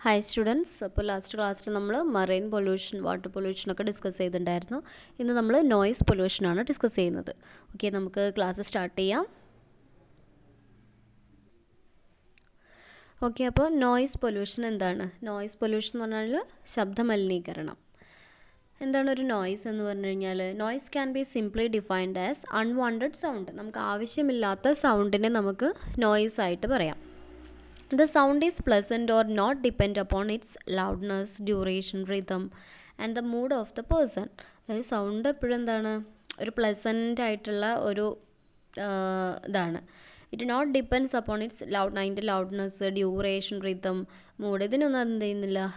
Hi students, അപ്പോൾ last ക്ലാസ്സിൽ നമ്മൾ മറൈൻ പൊല്യൂഷൻ, വാട്ടർ പൊല്യൂഷനൊക്കെ ഡിസ്കസ് ചെയ്തിട്ടുണ്ടായിരുന്നു. ഇന്ന് നമ്മൾ നോയ്സ് പൊല്യൂഷനാണ് ഡിസ്കസ് ചെയ്യുന്നത്. ഓക്കെ, നമുക്ക് ക്ലാസ് സ്റ്റാർട്ട് ചെയ്യാം. ഓക്കെ, അപ്പോൾ നോയ്സ് പൊല്യൂഷൻ എന്താണ്? നോയ്സ് പൊല്യൂഷൻ എന്ന് പറഞ്ഞാൽ ശബ്ദമലിനീകരണം. എന്താണ് ഒരു നോയ്സ് എന്ന് പറഞ്ഞു കഴിഞ്ഞാൽ, noise can be simply defined as unwanted sound. നമുക്ക് ആവശ്യമില്ലാത്ത സൗണ്ടിനെ നമുക്ക് നോയ്സ് ആയിട്ട് പറയാം. The sound is pleasant or not depend upon its loudness, duration, rhythm and the mood of the person. അതായത് സൗണ്ട് എപ്പോഴും എന്താണ്, ഒരു പ്ലസൻ്റ് ആയിട്ടുള്ള ഒരു ഇതാണ്. It not depends upon its അതിൻ്റെ ലൗഡ്നെസ്, ഡ്യൂറേഷൻ, റിതം, മൂഡ്, ഇതിനൊന്നും എന്ത് ചെയ്യുന്നില്ല,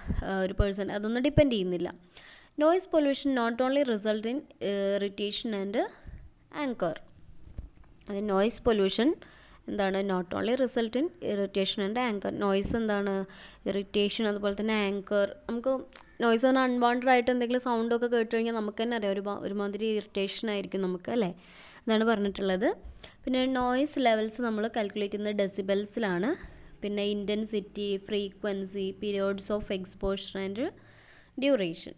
ഒരു പേഴ്സൺ അതൊന്നും ഡിപ്പെൻഡ് ചെയ്യുന്നില്ല. Noise pollution not only result in irritation and anger. അത് നോയ്സ് പൊല്യൂഷൻ എന്താണ്, not only result in irritation and anger. Noise എന്താണ്, ഇറിറ്റേഷൻ, അതുപോലെ തന്നെ ആങ്കർ. നമുക്ക് നോയ്സ് പറഞ്ഞാൽ അൺവാണ്ടഡ് ആയിട്ട് എന്തെങ്കിലും സൗണ്ടൊക്കെ കേട്ട് കഴിഞ്ഞാൽ നമുക്ക് തന്നെ അറിയാം ഒരുമാതിരി ഇറിറ്റേഷൻ ആയിരിക്കും നമുക്ക്, അല്ലേ? അതാണ് പറഞ്ഞിട്ടുള്ളത്. പിന്നെ നോയ്സ് ലെവൽസ് നമ്മൾ കാൽക്കുലേറ്റ് ചെയ്യുന്നത് ഡെസിബൽസിലാണ്. പിന്നെ intensity, frequency, periods of exposure and duration.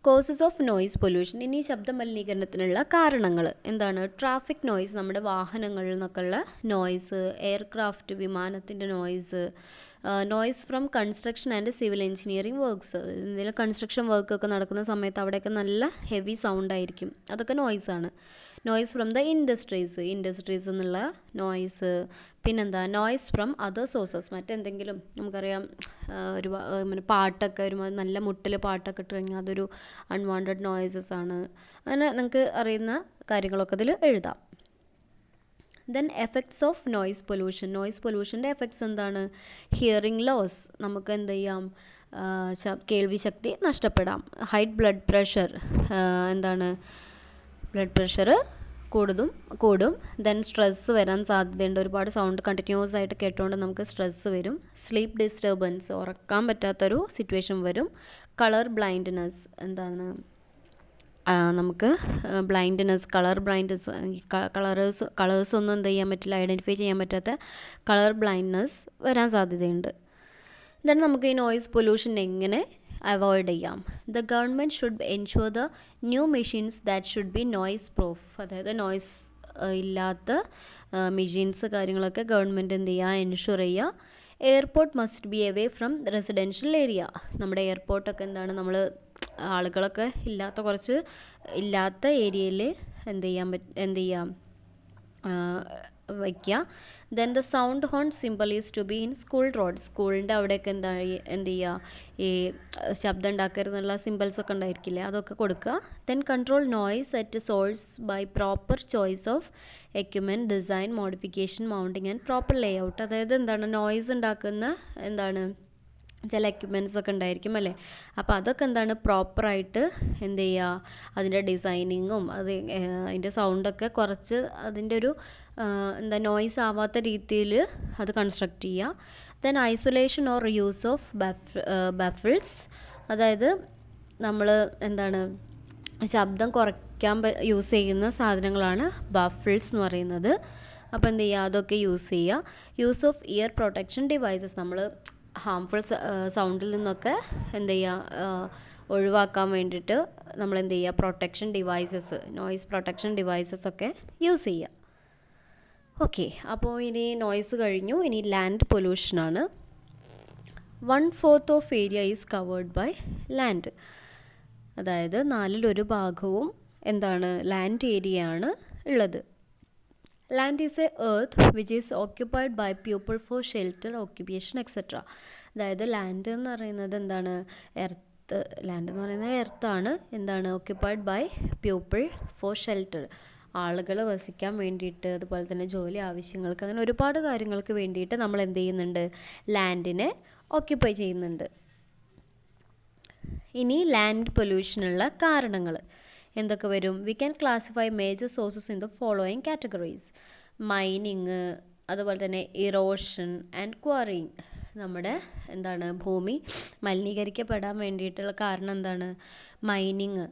Causes of noise pollution. ഇനി ശബ്ദ മലിനീകരണത്തിനുള്ള കാരണങ്ങൾ എന്താണ്? ട്രാഫിക് നോയ്സ്, നമ്മുടെ വാഹനങ്ങളിൽ നിന്നൊക്കെയുള്ള നോയ്സ്, എയർക്രാഫ്റ്റ്, വിമാനത്തിൻ്റെ noise, noise from construction and civil engineering works. എന്തെങ്കിലും കൺസ്ട്രക്ഷൻ വർക്കൊക്കെ നടക്കുന്ന സമയത്ത് അവിടെയൊക്കെ നല്ല ഹെവി സൗണ്ട് ആയിരിക്കും, അതൊക്കെ നോയ്സാണ്. നോയ്സ് ഫ്രം ദ ഇൻഡസ്ട്രീസ് എന്നുള്ള നോയ്സ്. പിന്നെന്താ, നോയ്സ് ഫ്രം അതർ സോഴ്സസ്. മറ്റെന്തെങ്കിലും നമുക്കറിയാം, ഒരു പാട്ടൊക്കെ ഒരു നല്ല മുട്ടിൽ പാട്ടൊക്കെ ഇട്ട് കഴിഞ്ഞാൽ അതൊരു അൺവാണ്ടഡ് നോയ്സസ് ആണ്. അങ്ങനെ നിങ്ങൾക്ക് അറിയുന്ന കാര്യങ്ങളൊക്കെ ഇതിൽ എഴുതാം. Then effects of noise pollution. Noise പൊല്യൂഷൻ്റെ എഫക്ട്സ് എന്താണ്? ഹിയറിംഗ് ലോസ്, നമുക്ക് എന്ത് ചെയ്യാം, കേൾവി ശക്തി നഷ്ടപ്പെടാം. ഹൈ ബ്ലഡ് പ്രഷർ, എന്താണ്, ബ്ലഡ് പ്രഷർ കൂടും. ദെൻ സ്ട്രെസ്സ് വരാൻ സാധ്യതയുണ്ട്. ഒരുപാട് സൗണ്ട് കണ്ടിന്യൂസ് ആയിട്ട് കേട്ടുകൊണ്ട് നമുക്ക് സ്ട്രെസ്സ് വരും. സ്ലീപ്പ് ഡിസ്റ്റർബൻസ്, ഉറക്കാൻ പറ്റാത്തൊരു സിറ്റുവേഷൻ വരും. കളർ ബ്ലൈൻഡ്നെസ്, എന്താണ്, നമുക്ക് ബ്ലൈൻഡ്നെസ്, കളർ ബ്ലൈൻഡ്നെസ്, കളേഴ്സ് ഒന്നും എന്ത് ചെയ്യാൻ പറ്റില്ല, ഐഡൻറ്റിഫൈ ചെയ്യാൻ പറ്റാത്ത കളർ ബ്ലൈൻഡ്നെസ് വരാൻ സാധ്യതയുണ്ട്. ദെൻ നമുക്ക് ഈ നോയ്സ് പൊല്യൂഷൻ എങ്ങനെ അവോയ്ഡ് ചെയ്യാം? The government should ensure the new machines that should be noise proof. അതായത് നോയ്സ് ഇല്ലാത്ത മെഷീൻസ് കാര്യങ്ങളൊക്കെ ഗവൺമെൻറ് എന്ത് ചെയ്യുക, എൻഷുർ ചെയ്യുക. Airport must be away from residential area. നമ്മുടെ എയർപോർട്ടൊക്കെ എന്താണ്, നമ്മൾ ആളുകളൊക്കെ ഇല്ലാത്ത ഏരിയയിൽ എന്ത് ചെയ്യാം വയ്ക്കുക. Then the sound horn simple is to be in school road. സ്കൂളിൻ്റെ അവിടെയൊക്കെ എന്ത് ചെയ്യുക, ഈ ശബ്ദം ഉണ്ടാക്കരുതെന്നുള്ള സിമ്പിൾസൊക്കെ ഉണ്ടായിരിക്കില്ലേ, അതൊക്കെ കൊടുക്കുക. Then control noise at source by proper choice of equipment, design, modification, mounting and proper layout. അതായത് എന്താണ്, നോയ്സ് ഉണ്ടാക്കുന്ന എന്താണ് ചില എക്യുപ്മെൻറ്റ്സ് ഒക്കെ ഉണ്ടായിരിക്കും, അല്ലേ? അപ്പോൾ അതൊക്കെ എന്താണ്, പ്രോപ്പറായിട്ട് എന്ത് ചെയ്യുക, അതിൻ്റെ ഡിസൈനിങ്ങും അതിൻ്റെ സൗണ്ടൊക്കെ കുറച്ച് അതിൻ്റെ ഒരു നോയ്സ് ആവാത്ത രീതിയിൽ അത് കൺസ്ട്രക്റ്റ് ചെയ്യുക. Then isolation or use of baffles. അതായത് നമ്മൾ എന്താണ്, ശബ്ദം കുറയ്ക്കാൻ യൂസ് ചെയ്യുന്ന സാധനങ്ങളാണ് ബഫിൾസ് എന്ന് പറയുന്നത്. അപ്പോൾ എന്ത് ചെയ്യുക, അതൊക്കെ യൂസ് ചെയ്യുക. Use of ear protection devices, നമ്മൾ ഹാംഫുൾ സൗണ്ടിൽ നിന്നൊക്കെ എന്ത് ചെയ്യുക, ഒഴിവാക്കാൻ വേണ്ടിയിട്ട് നമ്മൾ എന്ത് ചെയ്യുക, protection devices, noise protection devices ഒക്കെ യൂസ് ചെയ്യുക. ഓക്കെ, അപ്പോൾ ഇനി നോയ്സ് കഴിഞ്ഞു. ഇനി ലാൻഡ് പൊല്യൂഷനാണ്. 1/4 of area is covered by land. അതായത് 1/4 ഭാഗവും എന്താണ്, ലാൻഡ് ഏരിയ ആണ് ഉള്ളത്. Land is a earth which is occupied by people for shelter, occupation, etc. അതായത് ലാൻഡ് എന്ന് പറയുന്നത് എന്താണ്, ലാൻഡ് എന്ന് പറയുന്നത് എർത്താണ്. എന്താണ്, occupied by people for shelter, ആളുകൾ വസിക്കാൻ വേണ്ടിയിട്ട്, അതുപോലെ തന്നെ ജോലി ആവശ്യങ്ങൾക്ക്, അങ്ങനെ ഒരുപാട് കാര്യങ്ങൾക്ക് വേണ്ടിയിട്ട് നമ്മൾ എന്ത് ചെയ്യുന്നുണ്ട്, ലാൻഡിനെ ഓക്യുപ്പൈ ചെയ്യുന്നുണ്ട്. ഇനി ലാൻഡ് പൊല്യൂഷനുള്ള കാരണങ്ങൾ എന്തൊക്കെ വരും? We can classify major sources in the following categories. Mining, അതുപോലെ തന്നെ ഇറോഷൻ ആൻഡ് ക്വാറിങ്. നമ്മുടെ എന്താണ്, ഭൂമി മലിനീകരിക്കപ്പെടാൻ വേണ്ടിയിട്ടുള്ള കാരണം എന്താണ്, മൈനിങ്,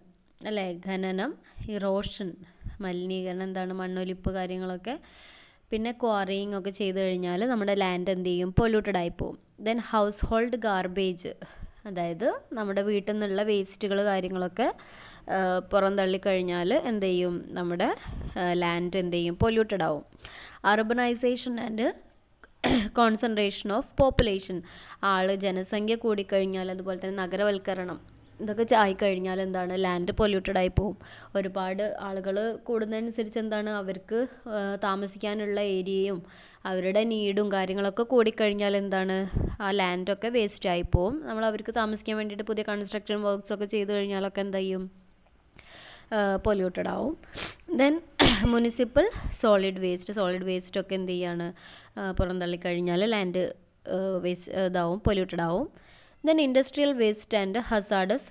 അല്ലേ? ഖനനം, ഇറോഷൻ, മലിനീകരണം, എന്താണ്, മണ്ണൊലിപ്പ് കാര്യങ്ങളൊക്കെ. പിന്നെ ക്വാറിയിങ് ഒക്കെ ചെയ്ത് കഴിഞ്ഞാൽ നമ്മുടെ ലാൻഡ് എന്ത് ചെയ്യും, പൊല്യൂട്ടഡ് ആയി പോകും. ദെൻ ഹൗസ് ഹോൾഡ് ഗാർബേജ്, അതായത് നമ്മുടെ വീട്ടിൽ നിന്നുള്ള വേസ്റ്റുകൾ കാര്യങ്ങളൊക്കെ പുറന്തള്ളിക്കഴിഞ്ഞാൽ എന്ത് ചെയ്യും, നമ്മുടെ ലാൻഡ് എന്ത് ചെയ്യും, പൊല്യൂട്ടഡ് ആവും. Urbanization and concentration of population, ജനസംഖ്യ കൂടിക്കഴിഞ്ഞാൽ അതുപോലെ തന്നെ നഗരവൽക്കരണം ഇതൊക്കെ ആയിക്കഴിഞ്ഞാൽ എന്താണ്, ലാൻഡ് പൊല്യൂട്ടഡ് ആയി പോവും. ഒരുപാട് ആളുകൾ കൂടുന്നതനുസരിച്ച് എന്താണ്, അവർക്ക് താമസിക്കാനുള്ള ഏരിയയും അവരുടെ നീഡും കാര്യങ്ങളൊക്കെ കൂടിക്കഴിഞ്ഞാൽ എന്താണ്, ആ ലാൻഡൊക്കെ വേസ്റ്റ് ആയി പോവും. നമ്മൾ അവർക്ക് താമസിക്കാൻ വേണ്ടിയിട്ട് പുതിയ കൺസ്ട്രക്ഷൻ വർക്ക്സ് ഒക്കെ ചെയ്ത് കഴിഞ്ഞാലൊക്കെ എന്ത് ചെയ്യും, പൊല്യൂട്ടഡ് ആവും. ദെൻ മുനിസിപ്പൽ സോളിഡ് വേസ്റ്റ് ഒക്കെ എന്ത് ചെയ്യാണ്, പുറന്തള്ളിക്കഴിഞ്ഞാൽ ലാൻഡ് വേസ്റ്റ് പൊല്യൂട്ടഡ് ആവും. Then industrial waste and hazardous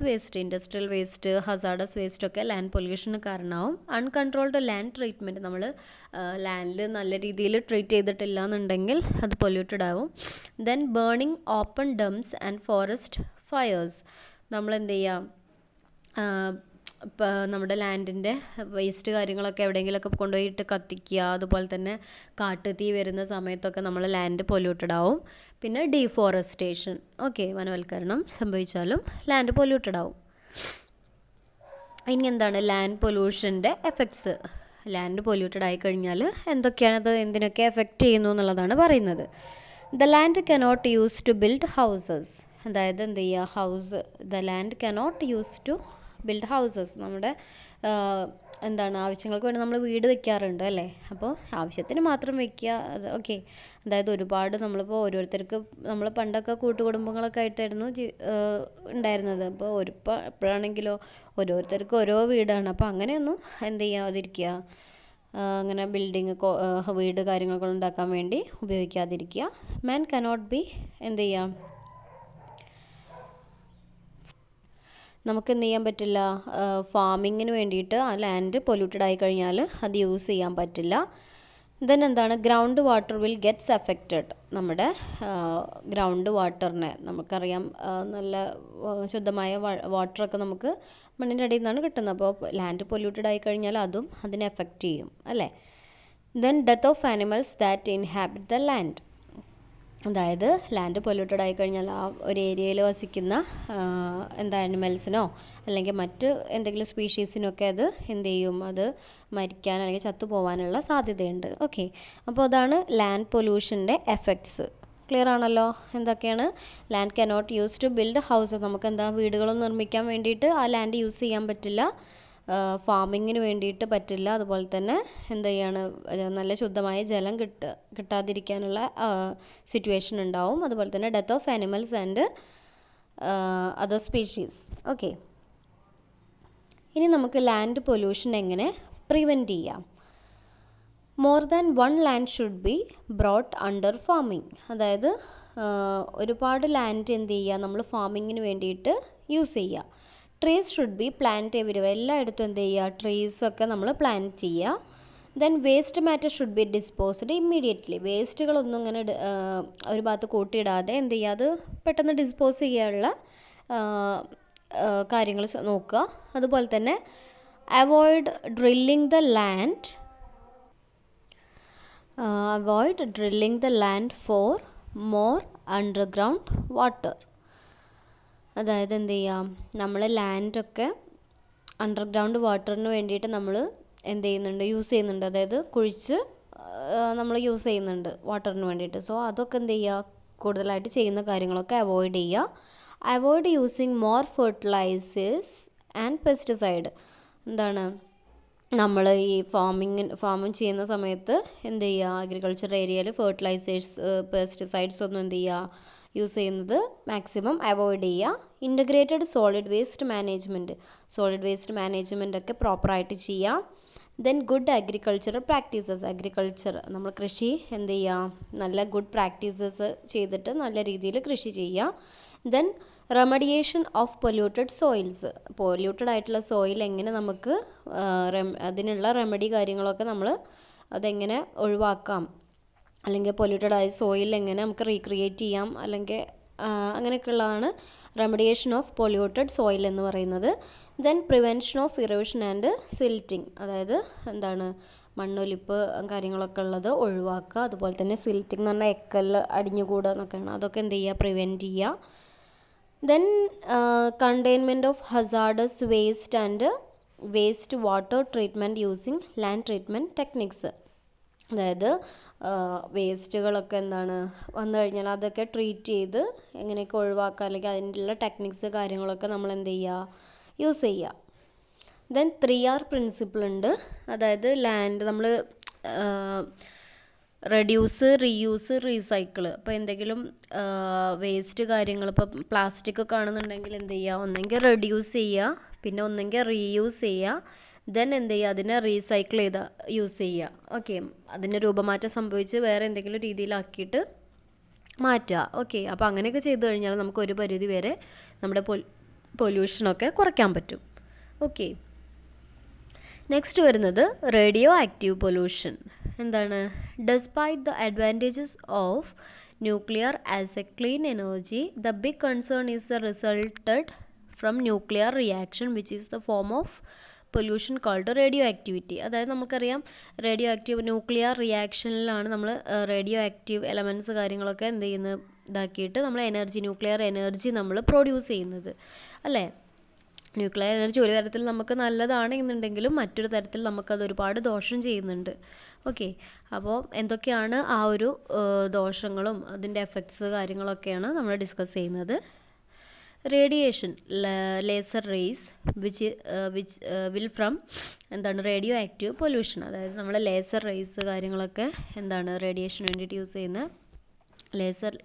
waste ഒക്കെ ലാൻഡ് പൊല്യൂഷന് കാരണമാവും. അൺകൺട്രോൾഡ് ലാൻഡ് ട്രീറ്റ്മെൻറ്റ്, നമ്മൾ ലാൻഡ് നല്ല രീതിയിൽ ട്രീറ്റ് ചെയ്തിട്ടില്ല എന്നുണ്ടെങ്കിൽ അത് പൊല്യൂട്ടഡ് ആവും. Then burning open dumps and forest fires, നമ്മൾ എന്ത് ചെയ്യുക, ഇപ്പോൾ നമ്മുടെ ലാൻഡിൻ്റെ വേസ്റ്റ് കാര്യങ്ങളൊക്കെ എവിടെയെങ്കിലുമൊക്കെ കൊണ്ടുപോയിട്ട് കത്തിക്കുക, അതുപോലെ തന്നെ കാട്ടുതീ വരുന്ന സമയത്തൊക്കെ നമ്മൾ ലാൻഡ് പൊല്യൂട്ടഡ് ആവും. പിന്നെ ഡീഫോറസ്റ്റേഷൻ, വനവൽക്കരണം സംഭവിച്ചാലും ലാൻഡ് പൊല്യൂട്ടഡ് ആവും. ഇനി എന്താണ് ലാൻഡ് പൊല്യൂഷൻ്റെ എഫക്ട്സ്? ലാൻഡ് പൊല്യൂട്ടഡ് ആയി കഴിഞ്ഞാൽ എന്തിനൊക്കെ എഫക്റ്റ് ചെയ്യുന്നു എന്നുള്ളതാണ് പറയുന്നത്. The land cannot use to build houses, അതായത് എന്ത് ചെയ്യുക, the land cannot use to build houses, നമ്മുടെ ആവശ്യങ്ങൾക്ക് വേണ്ടി നമ്മൾ വീട് വെക്കാറുണ്ട് അല്ലേ, അപ്പോൾ ആവശ്യത്തിന് മാത്രം വെക്കുക. അതായത് ഒരുപാട് നമ്മളിപ്പോൾ ഓരോരുത്തർക്ക്, നമ്മൾ പണ്ടൊക്കെ കൂട്ടുകുടുംബങ്ങളൊക്കെ ആയിട്ടായിരുന്നു ഉണ്ടായിരുന്നത്. അപ്പോൾ എപ്പോഴാണെങ്കിലോ ഓരോരുത്തർക്ക് ഓരോ വീടാണ്. അപ്പോൾ അങ്ങനെയൊന്നും എന്ത് ചെയ്യാതിരിക്കുക, അങ്ങനെ വീട് കാര്യങ്ങളൊക്കെ ഉണ്ടാക്കാൻ വേണ്ടി ഉപയോഗിക്കാതിരിക്കുക. മാൻ കനോട്ട് ബി എന്ത് ചെയ്യാം, നമുക്ക് എന്ത് ചെയ്യാൻ പറ്റില്ല, ഫാമിങ്ങിന് വേണ്ടിയിട്ട് ആ ലാൻഡ് പൊല്യൂട്ടഡ് ആയി കഴിഞ്ഞാൽ അത് യൂസ് ചെയ്യാൻ പറ്റില്ല. Then ground water will gets affected, നമ്മുടെ ഗ്രൗണ്ട് വാട്ടറിനെ നമുക്കറിയാം, നല്ല ശുദ്ധമായ വാട്ടറൊക്കെ നമുക്ക് മണ്ണിൻ്റെ അടിയിൽ നിന്നാണ് കിട്ടുന്നത്. അപ്പോൾ ലാൻഡ് പൊല്യൂട്ടഡ് ആയി കഴിഞ്ഞാൽ അതും അതിനെ എഫക്റ്റ് ചെയ്യും അല്ലേ. Then death of animals that inhabit the land, അതായത് ലാൻഡ് പൊല്യൂട്ടഡ് ആയി കഴിഞ്ഞാൽ ആ ഒരു ഏരിയയിൽ വസിക്കുന്ന ആനിമൽസിനോ അല്ലെങ്കിൽ മറ്റ് എന്തെങ്കിലും സ്പീഷീസിനൊക്കെ അത് എന്ത് ചെയ്യും, അത് മരിക്കാൻ അല്ലെങ്കിൽ ചത്തുപോകാനുള്ള സാധ്യതയുണ്ട്. അപ്പോൾ അതാണ് ലാൻഡ് പൊല്യൂഷൻ്റെ എഫക്ട്സ്. ക്ലിയർ ആണല്ലോ? എന്തൊക്കെയാണ്? Land cannot use to build house, നമുക്ക് വീടുകളൊന്നും നിർമ്മിക്കാൻ വേണ്ടിയിട്ട് ആ ലാൻഡ് യൂസ് ചെയ്യാൻ പറ്റില്ല. ഫാമിങ്ങിന് വേണ്ടിയിട്ട് പറ്റില്ല. അതുപോലെ തന്നെ നല്ല ശുദ്ധമായ ജലം കിട്ടാതിരിക്കാനുള്ള സിറ്റുവേഷൻ ഉണ്ടാവും. അതുപോലെ തന്നെ death of animals and other species. ഇനി നമുക്ക് ലാൻഡ് പൊല്യൂഷൻ എങ്ങനെ പ്രിവെൻറ്റ് ചെയ്യാം? More than one land should be brought under farming, അതായത് ഒരുപാട് ലാൻഡ് എന്ത് ചെയ്യുക, നമ്മൾ ഫാമിങ്ങിന് വേണ്ടിയിട്ട് യൂസ് ചെയ്യുക. Trees should be plant everywhere, എല്ലായിടത്തും എന്ത് ചെയ്യുക, ട്രീസൊക്കെ നമ്മൾ പ്ലാന്റ് ചെയ്യുക. Then waste matter should be disposed immediately, വേസ്റ്റുകളൊന്നും ഇങ്ങനെ ഒരു ഭാഗത്ത് കൂട്ടിയിടാതെ എന്ത് ചെയ്യുക, അത് പെട്ടെന്ന് ഡിസ്പോസ് ചെയ്യാനുള്ള കാര്യങ്ങൾ നോക്കുക. അതുപോലെ തന്നെ avoid drilling the land for more underground water, അതായത് എന്ത് ചെയ്യാം, നമ്മൾ ലാൻഡൊക്കെ അണ്ടർഗ്രൗണ്ട് വാട്ടറിന് വേണ്ടിയിട്ട് നമ്മൾ യൂസ് ചെയ്യുന്നുണ്ട്, അതായത് കുഴിച്ച് നമ്മൾ യൂസ് ചെയ്യുന്നുണ്ട് വാട്ടറിന് വേണ്ടിയിട്ട്. സോ അതൊക്കെ എന്ത് ചെയ്യുക, കൂടുതലായിട്ട് ചെയ്യുന്ന കാര്യങ്ങളൊക്കെ അവോയ്ഡ് ചെയ്യുക. Avoid using more fertilizers and pesticide, നമ്മൾ ഈ ഫാമിങ് ചെയ്യുന്ന സമയത്ത് എന്ത് ചെയ്യുക, അഗ്രികൾച്ചർ ഏരിയയിൽ പെസ്റ്റിസൈഡ്സ് ഒന്നും എന്ത് ചെയ്യുക, യൂസ് ചെയ്യുന്നത് മാക്സിമം അവോയ്ഡ് ചെയ്യുക. ഇൻ്റഗ്രേറ്റഡ് സോളിഡ് വേസ്റ്റ് മാനേജ്മെൻ്റ് ഒക്കെ പ്രോപ്പറായിട്ട് ചെയ്യുക. ദെൻ ഗുഡ് അഗ്രികൾച്ചറൽ പ്രാക്ടീസസ്, നമ്മൾ കൃഷി എന്ത് ചെയ്യുക, നല്ല ഗുഡ് പ്രാക്ടീസസ് ചെയ്തിട്ട് നല്ല രീതിയിൽ കൃഷി ചെയ്യുക. ദെൻ റെമഡിയേഷൻ ഓഫ് പൊല്യൂട്ടഡ് ആയിട്ടുള്ള സോയിൽ എങ്ങനെ നമുക്ക് അതിനുള്ള റെമഡി കാര്യങ്ങളൊക്കെ നമ്മൾ അതെങ്ങനെ ഒഴിവാക്കാം, അല്ലെങ്കിൽ പൊല്യൂട്ടഡ് ആയ സോയിൽ എങ്ങനെ നമുക്ക് റീക്രിയേറ്റ് ചെയ്യാം, അല്ലെങ്കിൽ അങ്ങനെയൊക്കെയുള്ളതാണ് റെമഡിയേഷൻ ഓഫ് പൊല്യൂട്ടഡ് സോയിൽ എന്ന് പറയുന്നത്. Then prevention of erosion and silting, അതായത് മണ്ണൊലിപ്പ് കാര്യങ്ങളൊക്കെ ഉള്ളത് ഒഴിവാക്കുക. അതുപോലെ തന്നെ സിൽറ്റിംഗ് എന്ന് പറഞ്ഞാൽ എക്കല് അടിഞ്ഞുകൂടുക എന്നൊക്കെയാണ്, അതൊക്കെ എന്ത് ചെയ്യുക, പ്രിവെൻറ്റ് ചെയ്യുക. Then containment of hazardous waste and waste water treatment using land treatment techniques. അതായത് വേസ്റ്റുകളൊക്കെ എന്താണ് വന്നു കഴിഞ്ഞാൽ അതൊക്കെ ട്രീറ്റ് ചെയ്ത് എങ്ങനെയൊക്കെ ഒഴിവാക്കുക, അല്ലെങ്കിൽ അതിനുള്ള ടെക്നിക്സ് കാര്യങ്ങളൊക്കെ നമ്മൾ എന്ത് ചെയ്യുക, യൂസ് ചെയ്യുക. ദെൻ 3R പ്രിൻസിപ്പിൾ ഉണ്ട്. അതായത് ലാൻഡ് നമ്മൾ റെഡ്യൂസ്, റീയൂസ്, റീസൈക്കിൾ. അപ്പോൾ എന്തെങ്കിലും വേസ്റ്റ് കാര്യങ്ങൾ, ഇപ്പോൾ പ്ലാസ്റ്റിക് ഒക്കെ ആണെന്നുണ്ടെങ്കിൽ എന്ത് ചെയ്യുക, ഒന്നെങ്കിൽ റെഡ്യൂസ് ചെയ്യുക, പിന്നെ ഒന്നെങ്കിൽ റീയൂസ് ചെയ്യുക, ദെൻ എന്ത് ചെയ്യുക, അതിനെ റീസൈക്കിൾ ചെയ്ത് യൂസ് ചെയ്യുക. ഓക്കെ, അതിന് രൂപമാറ്റം സംഭവിച്ച് വേറെ എന്തെങ്കിലും രീതിയിലാക്കിയിട്ട് മാറ്റുക. ഓക്കെ, അപ്പോൾ അങ്ങനെയൊക്കെ ചെയ്ത് കഴിഞ്ഞാൽ നമുക്ക് ഒരു പരിധി വരെ നമ്മുടെ പൊല്യൂഷനൊക്കെ കുറയ്ക്കാൻ പറ്റും. ഓക്കെ, നെക്സ്റ്റ് വരുന്നത് റേഡിയോ ആക്റ്റീവ് പൊല്യൂഷൻ. എന്താണ്? Despite the advantages of nuclear as a clean energy, the big concern is the resulted from nuclear reaction which is the form of pollution called radioactivity. അതായത് നമുക്കറിയാം radio active nuclear റിയാക്ഷനിലാണ് നമ്മൾ radio active elements കാര്യങ്ങളൊക്കെ എന്ത് ചെയ്യുന്നത്, ഇതാക്കിയിട്ട് നമ്മൾ energy, nuclear energy നമ്മൾ produce ചെയ്യുന്നത് അല്ലേ. ന്യൂക്ലിയർ എനർജി ഒരു തരത്തിൽ നമുക്ക് നല്ലതാണ് എന്നുണ്ടെങ്കിലും മറ്റൊരു തരത്തിൽ നമുക്കത് ഒരുപാട് ദോഷം ചെയ്യുന്നുണ്ട്. ഓക്കെ, അപ്പോൾ എന്തൊക്കെയാണ് ആ ഒരു ദോഷങ്ങളും അതിൻ്റെ എഫക്ട്സ് കാര്യങ്ങളൊക്കെയാണ് നമ്മൾ ഡിസ്കസ് ചെയ്യുന്നത്. Radiation, laser rays which will from എന്താണ് റേഡിയോ ആക്റ്റീവ് പൊല്യൂഷൻ. അതായത് നമ്മൾ ലേസർ റേസ് കാര്യങ്ങളൊക്കെ എന്താണ് റേഡിയേഷന് വേണ്ടിയിട്ട് യൂസ് ചെയ്യുന്ന ലേസർ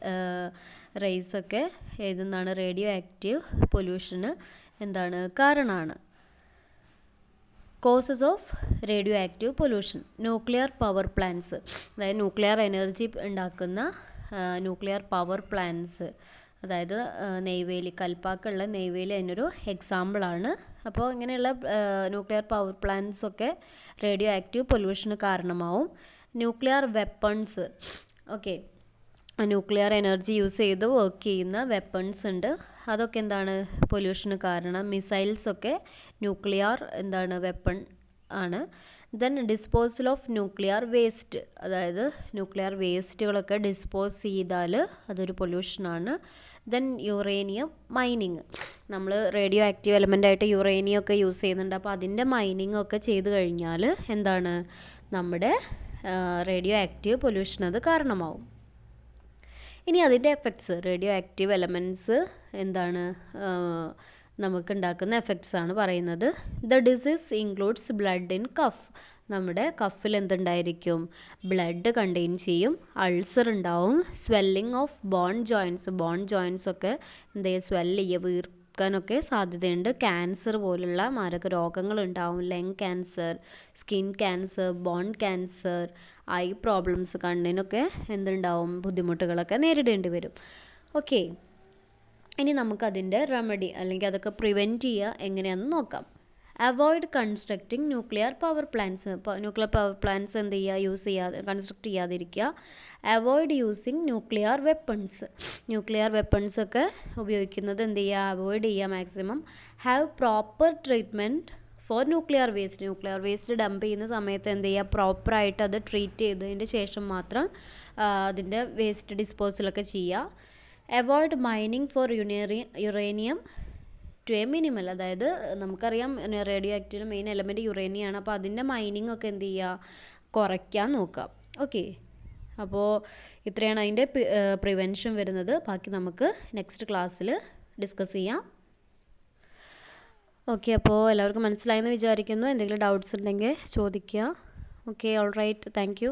റേസൊക്കെ ഏതെന്നാണ് റേഡിയോ ആക്റ്റീവ് പൊല്യൂഷന് എന്താണ് കാരണമാണ്. Causes of radio active pollution. Nuclear power plants, അതായത് ന്യൂക്ലിയർ എനർജി ഉണ്ടാക്കുന്ന ന്യൂക്ലിയർ പവർ പ്ലാന്റ്സ്, അതായത് നെയ്വേലി, കൽപ്പാക്കുള്ള നെയ്വേലി അതിനൊരു എക്സാമ്പിളാണ്. അപ്പോൾ ഇങ്ങനെയുള്ള ന്യൂക്ലിയർ പവർ പ്ലാന്റ്സ് ഒക്കെ റേഡിയോ ആക്റ്റീവ് പൊല്യൂഷന് കാരണമാവും. Nuclear weapons, okay, nuclear energy use ചെയ്ത് വർക്ക് ചെയ്യുന്ന വെപ്പൺസ് ഉണ്ട്, അതൊക്കെ എന്താണ് പൊല്യൂഷന് കാരണം. മിസൈൽസ് ഒക്കെ ന്യൂക്ലിയർ എന്താണ് വെപ്പൺ ആണ്. Then disposal of nuclear waste, അതായത് ന്യൂക്ലിയർ വേസ്റ്റുകളൊക്കെ ഡിസ്പോസ് ചെയ്താൽ അതൊരു പൊല്യൂഷനാണ്. ദെൻ യുറേനിയം മൈനിങ്, നമ്മൾ റേഡിയോ ആക്റ്റീവ് എലമെൻ്റായിട്ട് യുറേനിയം ഒക്കെ യൂസ് ചെയ്യുന്നുണ്ട്. അപ്പോൾ അതിൻ്റെ മൈനിങ് ഒക്കെ ചെയ്ത് കഴിഞ്ഞാൽ എന്താണ് നമ്മുടെ റേഡിയോ ആക്റ്റീവ് പൊല്യൂഷൻ അത് കാരണമാവും. ഇനി അതിൻ്റെ എഫക്ട്സ്, റേഡിയോ ആക്റ്റീവ് എലമെൻറ്റ്സ് എന്താണ് നമുക്കുണ്ടാക്കുന്ന എഫക്ട്സ് ആണ് പറയുന്നത്. The disease includes blood in cough, നമ്മുടെ കഫിൽ എന്തുണ്ടായിരിക്കും, ബ്ലഡ് കണ്ടെയ്ൻ ചെയ്യും. അൾസർ ഉണ്ടാവും. സ്വെല്ലിംഗ് ഓഫ് ബോൺ ജോയിൻറ്റ്സ് ഒക്കെ എന്ത് ചെയ്യുക, സ്വെല്ല് ചെയ്യുക, വീർക്കാനൊക്കെ സാധ്യതയുണ്ട്. ക്യാൻസർ പോലുള്ള മാരക രോഗങ്ങളുണ്ടാവും. Lung cancer, skin cancer, bone cancer, eye problems, കണ്ണിനൊക്കെ എന്തുണ്ടാവും, ബുദ്ധിമുട്ടുകളൊക്കെ നേരിടേണ്ടി വരും. ഓക്കെ, ഇനി നമുക്കതിൻ്റെ റെമഡി അല്ലെങ്കിൽ അതൊക്കെ പ്രിവെൻറ്റ് ചെയ്യുക എങ്ങനെയാണെന്ന് നോക്കാം. Avoid constructing nuclear power plants, nuclear power plants എന്ത് ചെയ്യുക, യൂസ് ചെയ്യാതെ, കൺസ്ട്രക്ട് ചെയ്യാതിരിക്കുക. Avoid using nuclear weapons, nuclear weapons ഒക്കെ ഉപയോഗിക്കുന്നത് എന്ത് ചെയ്യുക, അവോയ്ഡ് ചെയ്യുക maximum. Have proper treatment for nuclear waste dump ചെയ്യുന്ന സമയത്ത് എന്ത് ചെയ്യുക, പ്രോപ്പറായിട്ട് അത് ട്രീറ്റ് ചെയ്തതിൻ്റെ ശേഷം മാത്രം അതിൻ്റെ വേസ്റ്റ് ഡിസ്പോസലൊക്കെ ചെയ്യുക. Avoid mining for uranium to a minimal, അതായത് നമുക്കറിയാം റേഡിയോ ആക്റ്റീവ് മെയിൻ എലമെൻറ്റ് യുറേനിയാണ്. അപ്പോൾ അതിൻ്റെ മൈനിങ് ഒക്കെ എന്ത് ചെയ്യുക, കുറയ്ക്കാൻ നോക്കാം. ഓക്കെ, അപ്പോൾ ഇത്രയാണ് അതിൻ്റെ പ്രിവെൻഷൻ വരുന്നത്. ബാക്കി നമുക്ക് നെക്സ്റ്റ് ക്ലാസ്സിൽ ഡിസ്കസ് ചെയ്യാം. ഓക്കെ, അപ്പോൾ എല്ലാവർക്കും മനസ്സിലായെന്ന് വിചാരിക്കുന്നു. എന്തെങ്കിലും ഡൗട്ട്സ് ഉണ്ടെങ്കിൽ ചോദിക്കുക. Okay, all right, thank U.